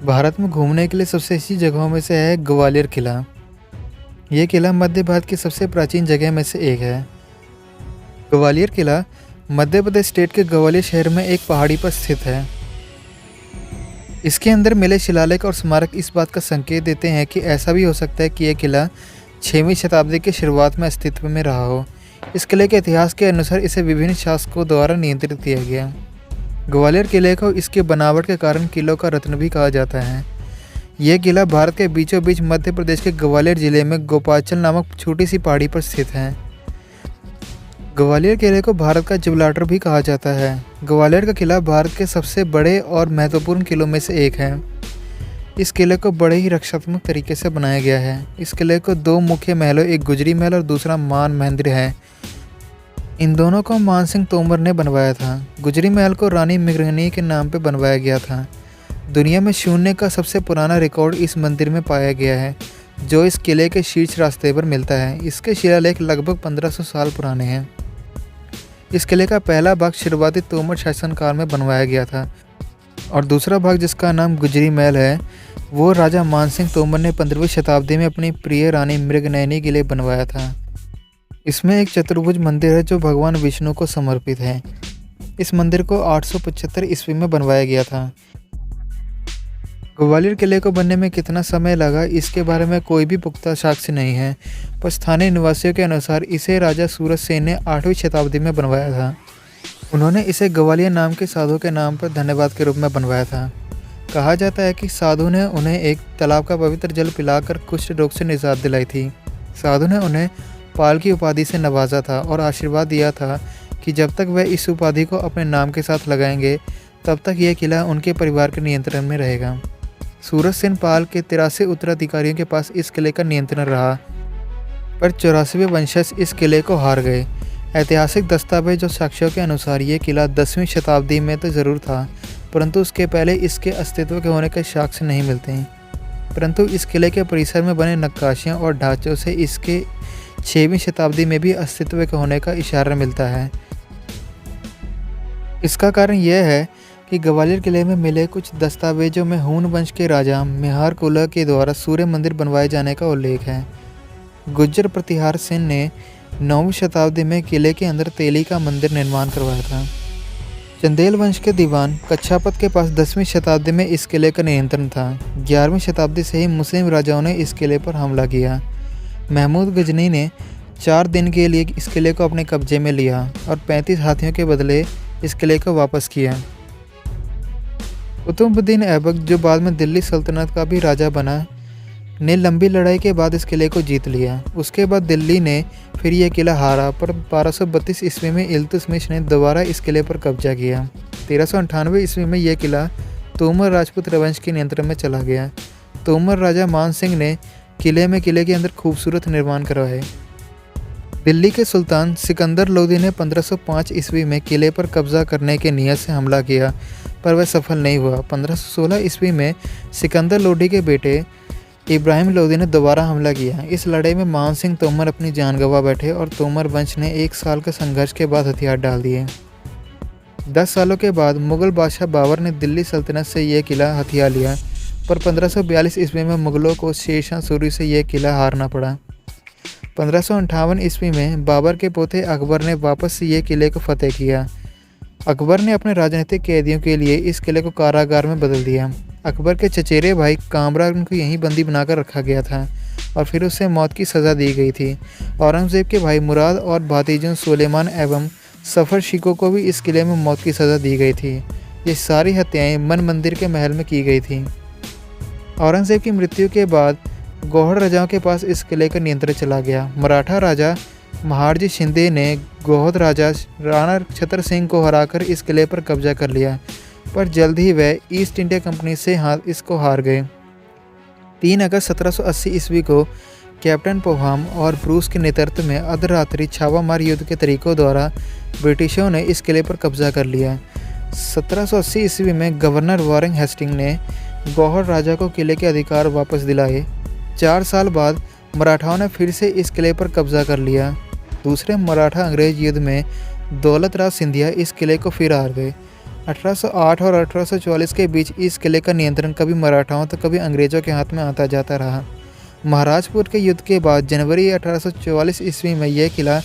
भारत में घूमने के लिए सबसे अच्छी जगहों में से है ग्वालियर किला। ये किला मध्य भारत की सबसे प्राचीन जगह में से एक है। ग्वालियर किला मध्य प्रदेश स्टेट के ग्वालियर शहर में एक पहाड़ी पर स्थित है। इसके अंदर मिले शिलालेख और स्मारक इस बात का संकेत देते हैं कि ऐसा भी हो सकता है कि यह किला 6वीं शताब्दी के शुरुआत में अस्तित्व में रहा हो। इस किले के इतिहास के अनुसार इसे विभिन्न शासकों द्वारा नियंत्रित किया गया। ग्वालियर किले को इसके बनावट के कारण किलों का रत्न भी कहा जाता है। यह किला भारत के बीचों बीच मध्य प्रदेश के ग्वालियर जिले में गोपाचल नामक छोटी सी पहाड़ी पर स्थित है। ग्वालियर किले को भारत का जिब्राल्टर भी कहा जाता है। ग्वालियर का किला भारत के सबसे बड़े और महत्वपूर्ण किलों में से एक है। इस किले को बड़े ही रक्षात्मक तरीके से बनाया गया है। इस किले को दो मुख्य महलों, एक गुजरी महल और दूसरा मान महेंद्र है। इन दोनों को मान सिंह तोमर ने बनवाया था। गुजरी महल को रानी मृगनयनी के नाम पर बनवाया गया था। दुनिया में शून्य का सबसे पुराना रिकॉर्ड इस मंदिर में पाया गया है, जो इस किले के शीर्ष रास्ते पर मिलता है। इसके शिलालेख लगभग 1500 साल पुराने हैं। इस किले का पहला भाग शुरुआती तोमर शासनकाल में बनवाया गया था और दूसरा भाग, जिसका नाम गुजरी महल है, वो राजा मान सिंह तोमर ने 15वीं शताब्दी में अपनी प्रिय रानी मृगनयनी के लिए बनवाया था। इसमें एक चतुर्भुज मंदिर है जो भगवान विष्णु को समर्पित है। इस मंदिर को 875 ईस्वी में बनवाया गया था। ग्वालियर किले को बनने में कितना समय लगा, इसके बारे में कोई भी पुख्ता साक्ष्य नहीं है, पर स्थानीय निवासियों के अनुसार इसे राजा सूरज सेन ने 8वीं शताब्दी में बनवाया था। उन्होंने इसे ग्वालियर नाम के साधु के नाम पर धन्यवाद के रूप में बनवाया था। कहा जाता है कि साधु ने उन्हें एक तालाब का पवित्र जल पिलाकर कुष्ठ रोग से निजात दिलाई थी। साधु ने उन्हें पाल की उपाधि से नवाजा था और आशीर्वाद दिया था कि जब तक वह इस उपाधि को अपने नाम के साथ लगाएंगे, तब तक यह किला उनके परिवार के नियंत्रण में रहेगा। सूरज सेन पाल के 83 उत्तराधिकारियों के पास इस किले का नियंत्रण रहा, पर 84वें वंशज इस किले को हार गए। ऐतिहासिक दस्तावेज और साक्ष्यों के अनुसार ये किला 10वीं शताब्दी में तो ज़रूर था, परंतु उसके पहले इसके अस्तित्व के होने के साक्ष्य नहीं मिलते हैं। परंतु इस किले के परिसर में बने नक्काशियाँ और ढांचों से इसके 6वीं शताब्दी में भी अस्तित्व के होने का इशारा मिलता है। इसका कारण यह है कि ग्वालियर किले में मिले कुछ दस्तावेजों में हून वंश के राजा मेहार कुला के द्वारा सूर्य मंदिर बनवाए जाने का उल्लेख है। गुज्जर प्रतिहार सेन ने 9वीं शताब्दी में किले के अंदर तेली का मंदिर निर्माण करवाया था। चंदेल वंश के दीवान कच्छापत के पास 10वीं शताब्दी में इस किले का नियंत्रण था। 11वीं शताब्दी से ही मुस्लिम राजाओं ने इस किले पर हमला किया। महमूद गजनी ने 4 दिन के लिए इस किले को अपने कब्जे में लिया और 35 हाथियों के बदले इस किले को वापस किया। कुतुबुद्दीन ऐबक, जो बाद में दिल्ली सल्तनत का भी राजा बना, ने लंबी लड़ाई के बाद इस किले को जीत लिया। उसके बाद दिल्ली ने फिर यह किला हारा, पर 1232 ईस्वी में इल्तुतमिश ने दोबारा इस किले पर कब्जा किया। 1398 ईस्वी में यह किला तोमर राजपूत रवंश के नियंत्रण में चला गया। तोमर राजा मान सिंह ने किले के अंदर खूबसूरत निर्माण करवाए। दिल्ली के सुल्तान सिकंदर लोदी ने 1505 ईस्वी में किले पर कब्जा करने के नियत से हमला किया, पर वह सफल नहीं हुआ। 1516 ईस्वी में सिकंदर लोदी के बेटे इब्राहिम लोदी ने दोबारा हमला किया। इस लड़ाई में मान सिंह तोमर अपनी जान गंवा बैठे और तोमर वंश ने 1 साल के संघर्ष के बाद हथियार डाल दिए। 10 सालों के बाद मुगल बादशाह बाबर ने दिल्ली सल्तनत से यह किला हथिया लिया, पर 1542 ईस्वी में मुगलों को शेर शाह सूरी से यह किला हारना पड़ा। 1558 ईस्वी में बाबर के पोते अकबर ने वापस से ये किले को फतेह किया। अकबर ने अपने राजनीतिक कैदियों के लिए इस किले को कारागार में बदल दिया। अकबर के चचेरे भाई कामरान को यहीं बंदी बनाकर रखा गया था और फिर उसे मौत की सज़ा दी गई थी। औरंगज़ेब के भाई मुराद और भातीजों सुलेमान एवं सफ़र शिकों को भी इस किले में मौत की सज़ा दी गई थी। ये सारी हत्याएं मन मंदिर के महल में की गई थी। औरंगज़ेब की मृत्यु के बाद गौहर राजाओं के पास इस किले का नियंत्रण चला गया। मराठा राजा महारजी शिंदे ने गौहद राजा राणा छतर सिंह को हराकर इस किले पर कब्जा कर लिया, पर जल्द ही वह ईस्ट इंडिया कंपनी से इसको हार गए। 3 अगस्त 1780 ईस्वी को कैप्टन पोहाम और ब्रूस के नेतृत्व में अर्धरात्रि छापामार युद्ध के तरीकों द्वारा ब्रिटिशों ने इस किले पर कब्जा कर लिया। 1780 ईस्वी में गवर्नर वारेन हेस्टिंग ने गौहर राजा को किले के अधिकार वापस दिलाए। 4 साल बाद मराठाओं ने फिर से इस किले पर कब्जा कर लिया। दूसरे मराठा अंग्रेज युद्ध में दौलत राव सिंधिया इस किले को फिर हार गए। 1808 और 1844 के बीच इस किले का नियंत्रण कभी मराठाओं तो कभी अंग्रेज़ों के हाथ में आता जाता रहा। महाराजपुर के युद्ध के बाद जनवरी 1844 ईस्वी में यह किला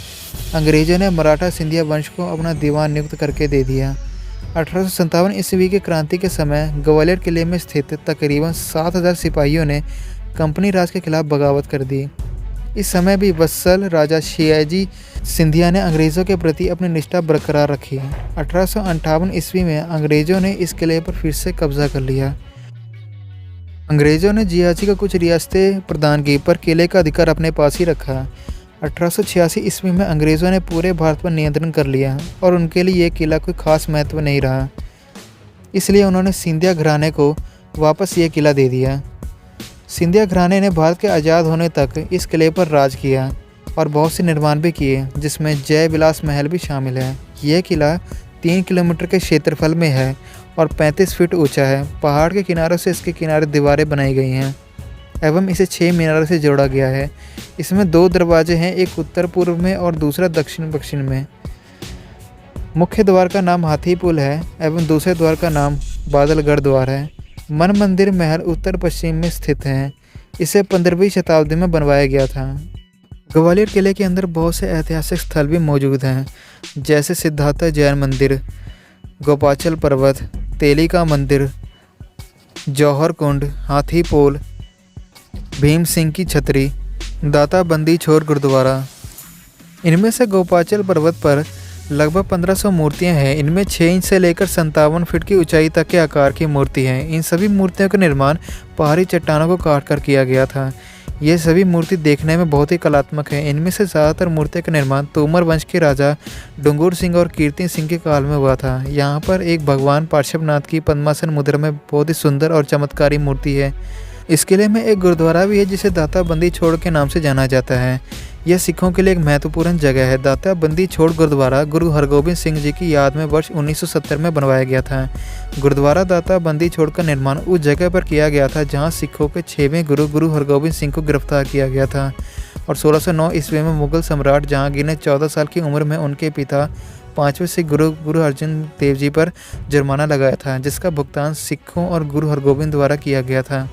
अंग्रेज़ों ने मराठा सिंधिया वंश को अपना दीवान नियुक्त करके दे दिया। 1857 ईस्वी की क्रांति के समय ग्वालियर किले में स्थित तकरीबन 7000 सिपाहियों ने कंपनी राज के खिलाफ बगावत कर दी। इस समय भी वत्सल राजा शियाजी सिंधिया ने अंग्रेज़ों के प्रति अपनी निष्ठा बरकरार रखी। 1858 ईस्वी में अंग्रेज़ों ने इस किले पर फिर से कब्जा कर लिया। अंग्रेज़ों ने जियाजी को कुछ रियासतें प्रदान की पर किले का अधिकार अपने पास ही रखा। 1886 ईस्वी में अंग्रेज़ों ने पूरे भारत पर नियंत्रण कर लिया और उनके लिए ये किला कोई खास महत्व नहीं रहा, इसलिए उन्होंने सिंधिया घराने को वापस ये किला दे दिया। सिंधिया घराने ने भारत के आज़ाद होने तक इस किले पर राज किया और बहुत से निर्माण भी किए, जिसमें जय विलास महल भी शामिल है। यह किला 3 किलोमीटर के क्षेत्रफल में है और 35 फीट ऊंचा है। पहाड़ के किनारों से इसके किनारे दीवारें बनाई गई हैं एवं इसे 6 मीनारों से जोड़ा गया है। इसमें 2 दरवाजे हैं, एक उत्तर पूर्व में और दूसरा दक्षिण पश्चिम में। मुख्य द्वार का नाम हाथी पुल है एवं दूसरे द्वार का नाम बादलगढ़ द्वार है। मन मंदिर महल उत्तर पश्चिम में स्थित है। इसे 15वीं शताब्दी में बनवाया गया था। ग्वालियर किले के अंदर बहुत से ऐतिहासिक स्थल भी मौजूद हैं, जैसे सिद्धार्थ जैन मंदिर, गोपाचल पर्वत, तेली का मंदिर, जौहर कुंड, हाथी पोल, भीम सिंह की छतरी, दाता बंदी छोर गुरुद्वारा। इनमें से गोपाचल पर्वत पर लगभग 1500 मूर्तियां हैं। इनमें 6 इंच से लेकर 57 फीट की ऊंचाई तक के आकार की मूर्ति हैं। इन सभी मूर्तियों का निर्माण पहाड़ी चट्टानों को काट कर किया गया था। ये सभी मूर्ति देखने में बहुत ही कलात्मक हैं। इनमें से ज़्यादातर मूर्तियों का निर्माण तोमर वंश के राजा डुंगुर सिंह और कीर्ति सिंह के काल में हुआ था। यहाँ पर एक भगवान पार्श्वनाथ की पद्मासन मुद्रा में बहुत ही सुंदर और चमत्कारी मूर्ति है। इस किले में एक गुरुद्वारा भी है जिसे दाता बंदी छोड़ के नाम से जाना जाता है। यह सिखों के लिए एक महत्वपूर्ण जगह है। दाता बंदी छोड़ गुरुद्वारा गुरु हरगोबिंद सिंह जी की याद में वर्ष 1970 में बनवाया गया था। गुरुद्वारा दाता बंदी छोड़ का निर्माण उस जगह पर किया गया था जहां सिखों के 6वें गुरु गुरु हरगोबिंद सिंह को गिरफ्तार किया गया था और 1609 ईस्वी में मुगल सम्राट जहांगीर ने 14 साल की उम्र में उनके पिता 5वें सिख गुरु गुरु अर्जन देव जी पर जुर्माना लगाया था, जिसका भुगतान सिखों और गुरु हरगोबिंद द्वारा किया गया था।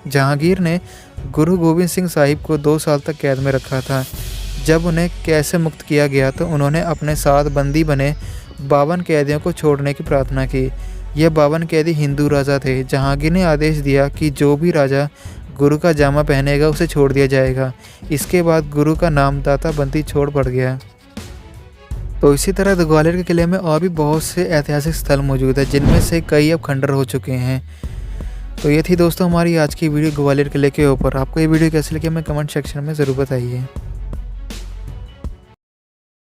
जहांगीर ने गुरु गोविंद सिंह साहिब को 2 साल तक कैद में रखा था। जब उन्हें कैद से मुक्त किया गया तो उन्होंने अपने साथ बंदी बने 52 कैदियों को छोड़ने की प्रार्थना की। यह 52 कैदी हिंदू राजा थे। जहांगीर ने आदेश दिया कि जो भी राजा गुरु का जामा पहनेगा उसे छोड़ दिया जाएगा। इसके बाद गुरु का नाम दाता बंदी छोड़ पड़ गया। तो इसी तरह ग्वालियर के किले में और भी बहुत से ऐतिहासिक स्थल मौजूद है, जिनमें से कई अब खंडर हो चुके हैं। तो ये थी दोस्तों हमारी आज की वीडियो ग्वालियर किले के ऊपर। आपको ये वीडियो कैसी लगी हमें कमेंट सेक्शन में ज़रूर बताइए।